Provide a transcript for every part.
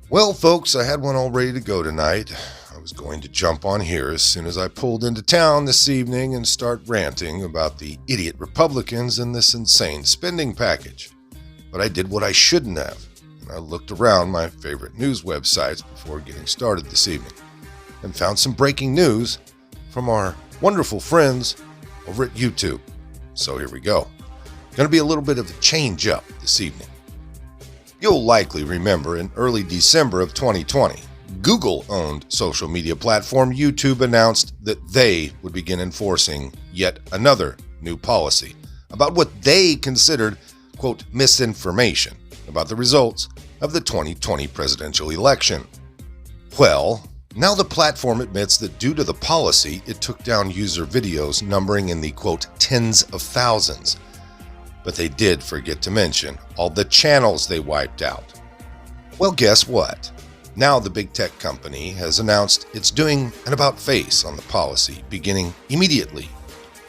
Well, folks, I had one all ready to go tonight. I was going to jump on here as soon as I pulled into town this evening and start ranting about the idiot Republicans and this insane spending package. But I did what I shouldn't have, and I looked around my favorite news websites before getting started this evening and found some breaking news from our wonderful friends over at YouTube. So here we go. Going to be a little bit of a change up this evening. You'll likely remember in early December of 2020, Google-owned social media platform YouTube announced that they would begin enforcing yet another new policy about what they considered, quote, misinformation about the results of the 2020 presidential election. Well, now the platform admits that due to the policy, it took down user videos numbering in the, quote, tens of thousands. But they did forget to mention all the channels they wiped out. Well, guess what? Now the big tech company has announced it's doing an about-face on the policy beginning immediately.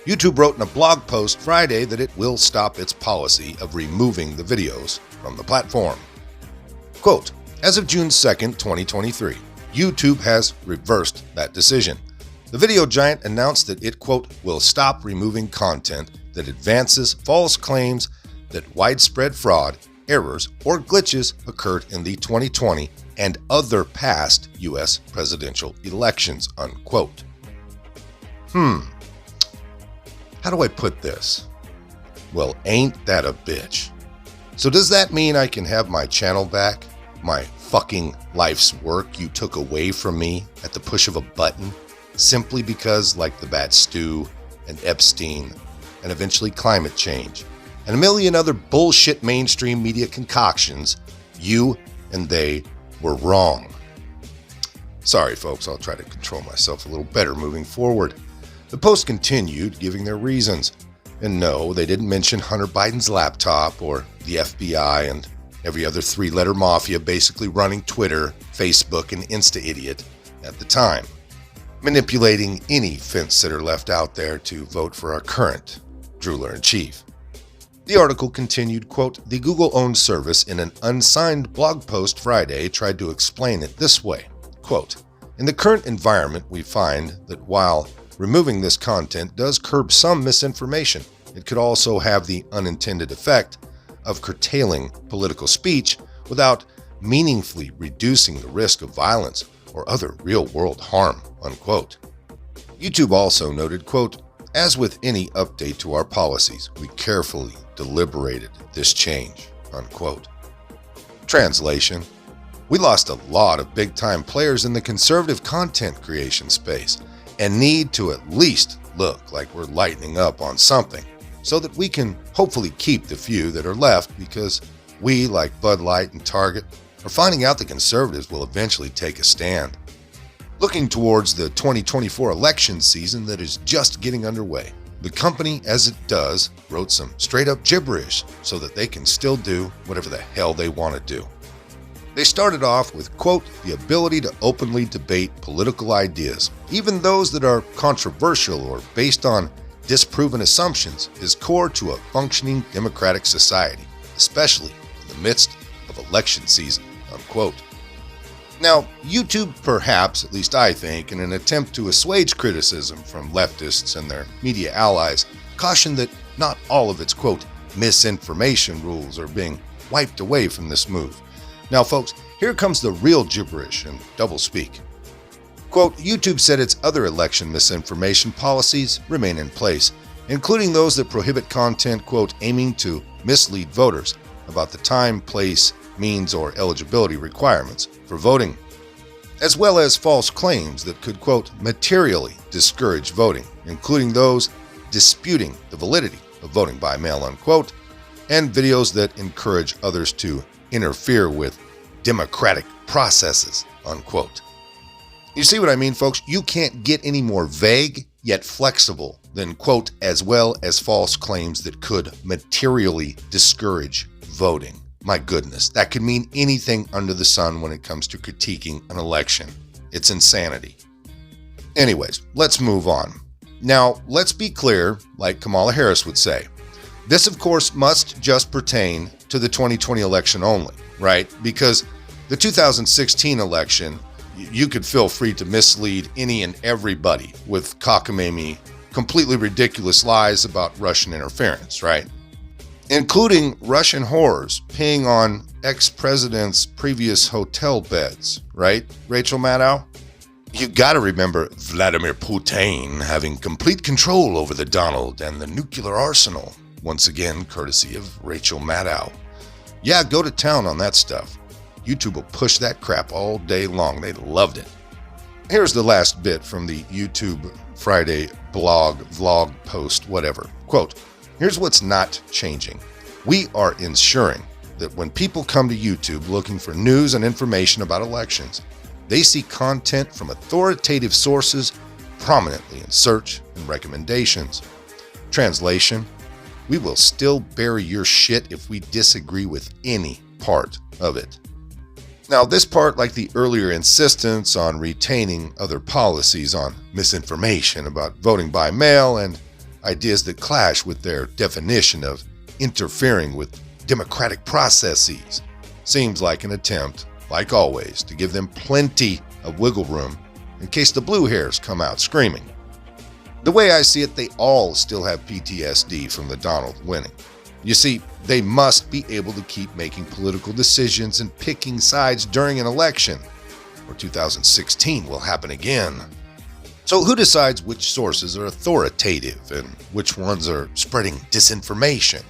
YouTube wrote in a blog post Friday that it will stop its policy of removing the videos from the platform. Quote, as of June 2nd, 2023, YouTube has reversed that decision. The video giant announced that it, quote, will stop removing content that advances false claims that widespread fraud, errors, or glitches occurred in the 2020 and other past U.S. presidential elections, unquote. How do I put this? Well, ain't that a bitch? So does that mean I can have my channel back? My fucking life's work you took away from me at the push of a button? Simply because, like the Bat Stew and Epstein, and eventually climate change, and a million other bullshit mainstream media concoctions, you and they were wrong. Sorry, folks, I'll try to control myself a little better moving forward. The post continued, giving their reasons. And no, they didn't mention Hunter Biden's laptop or the FBI and every other three-letter mafia basically running Twitter, Facebook, and Insta-idiot at the time, manipulating any fence-sitter left out there to vote for our current drooler-in-chief. The article continued, quote, the Google-owned service in an unsigned blog post Friday tried to explain it this way, quote, in the current environment, we find that while removing this content does curb some misinformation, it could also have the unintended effect of curtailing political speech without meaningfully reducing the risk of violence or other real-world harm, unquote. YouTube also noted, quote, as with any update to our policies, we carefully deliberated this change, unquote. Translation, we lost a lot of big-time players in the conservative content creation space and need to at least look like we're lightening up on something so that we can hopefully keep the few that are left because we, like Bud Light and Target, are finding out the conservatives will eventually take a stand. Looking towards the 2024 election season that is just getting underway, the company, as it does, wrote some straight-up gibberish so that they can still do whatever the hell they want to do. They started off with, quote, the ability to openly debate political ideas, even those that are controversial or based on disproven assumptions, is core to a functioning democratic society, especially in the midst of election season, unquote. Now, YouTube perhaps, at least I think, in an attempt to assuage criticism from leftists and their media allies, cautioned that not all of its, quote, misinformation rules are being wiped away from this move. Now, folks, here comes the real gibberish and doublespeak. Quote, YouTube said its other election misinformation policies remain in place, including those that prohibit content, quote, aiming to mislead voters about the time, place, means, or eligibility requirements for voting, as well as false claims that could, quote, materially discourage voting, including those disputing the validity of voting by mail, unquote, and videos that encourage others to interfere with democratic processes, unquote. You see what I mean, folks? You can't get any more vague yet flexible than, quote, as well as false claims that could materially discourage voting. My goodness, that could mean anything under the sun when it comes to critiquing an election. It's insanity. Anyways, let's move on. Now, let's be clear, like Kamala Harris would say. This, of course, must just pertain to the 2020 election only, right? Because The 2016 election, you could feel free to mislead any and everybody with cockamamie, completely ridiculous lies about Russian interference, right? Including Russian whores peeing on ex-presidents' previous hotel beds, right, Rachel Maddow? You gotta remember Vladimir Putin having complete control over the Donald and the nuclear arsenal, once again courtesy of Rachel Maddow. Yeah, go to town on that stuff. YouTube will push that crap all day long. They loved it. Here's the last bit from the YouTube Friday blog, vlog, post, whatever. Quote, here's what's not changing. We are ensuring that when people come to YouTube looking for news and information about elections, they see content from authoritative sources prominently in search and recommendations. Translation, we will still bury your shit if we disagree with any part of it. Now, this part, like the earlier insistence on retaining other policies on misinformation about voting by mail and ideas that clash with their definition of interfering with democratic processes, seems like an attempt, like always, to give them plenty of wiggle room in case the blue hairs come out screaming. The way I see it, they all still have PTSD from the Donald winning. You see, they must be able to keep making political decisions and picking sides during an election, or 2016 will happen again. So who decides which sources are authoritative and which ones are spreading disinformation?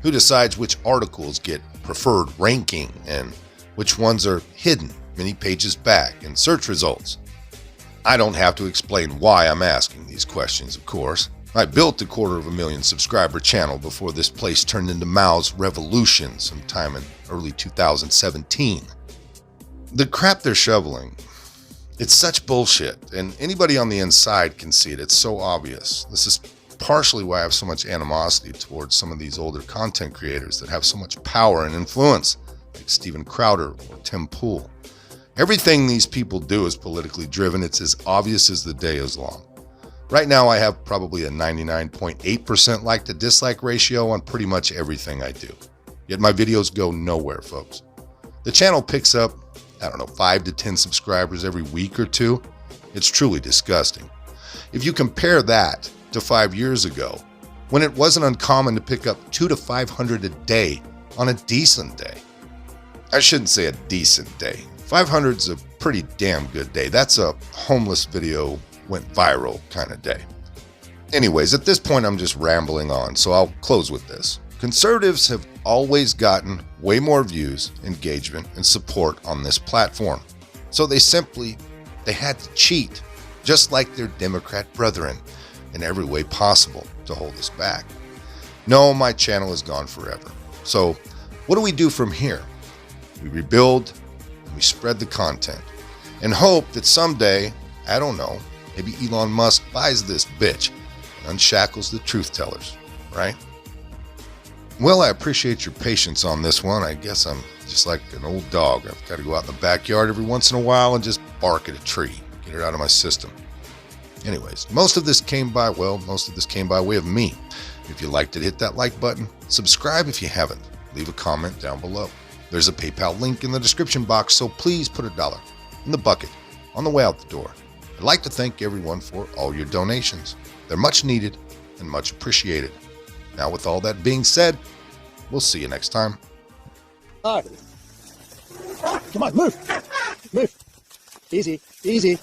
Who decides which articles get preferred ranking and which ones are hidden many pages back in search results? I don't have to explain why I'm asking these questions, of course. I built a 250,000 subscriber channel before this place turned into Mao's revolution sometime in early 2017. The crap they're shoveling, it's such bullshit, and anybody on the inside can see it. It's so obvious. This is partially why I have so much animosity towards some of these older content creators that have so much power and influence, like Steven Crowder or Tim Pool. Everything these people do is politically driven. It's as obvious as the day is long. Right now, I have probably a 99.8% like to dislike ratio on pretty much everything I do. Yet my videos go nowhere, folks. The channel picks up, 5 to 10 subscribers every week or two. It's truly disgusting. If you compare that to 5 years ago, when it wasn't uncommon to pick up 200 to 500 a day on a decent day. I shouldn't say a decent day. 500's a pretty damn good day. That's a homeless video went viral kind of day. Anyways, at this point, I'm just rambling on, so I'll close with this. Conservatives have always gotten way more views, engagement, and support on this platform. So they had to cheat, just like their Democrat brethren, in every way possible to hold us back. No, my channel is gone forever. So what do we do from here? We rebuild and we spread the content and hope that someday, I don't know, maybe Elon Musk buys this bitch and unshackles the truth tellers, right? Well, I appreciate your patience on this one. I guess I'm just like an old dog. I've got to go out in the backyard every once in a while and just bark at a tree, get it out of my system. Anyways, most of this came by way of me. If you liked it, hit that like button. Subscribe if you haven't. Leave a comment down below. There's a PayPal link in the description box, so please put $1 in the bucket on the way out the door. I'd like to thank everyone for all your donations. They're much needed and much appreciated. Now, with all that being said, we'll see you next time. Come on, move. Move. Easy, easy.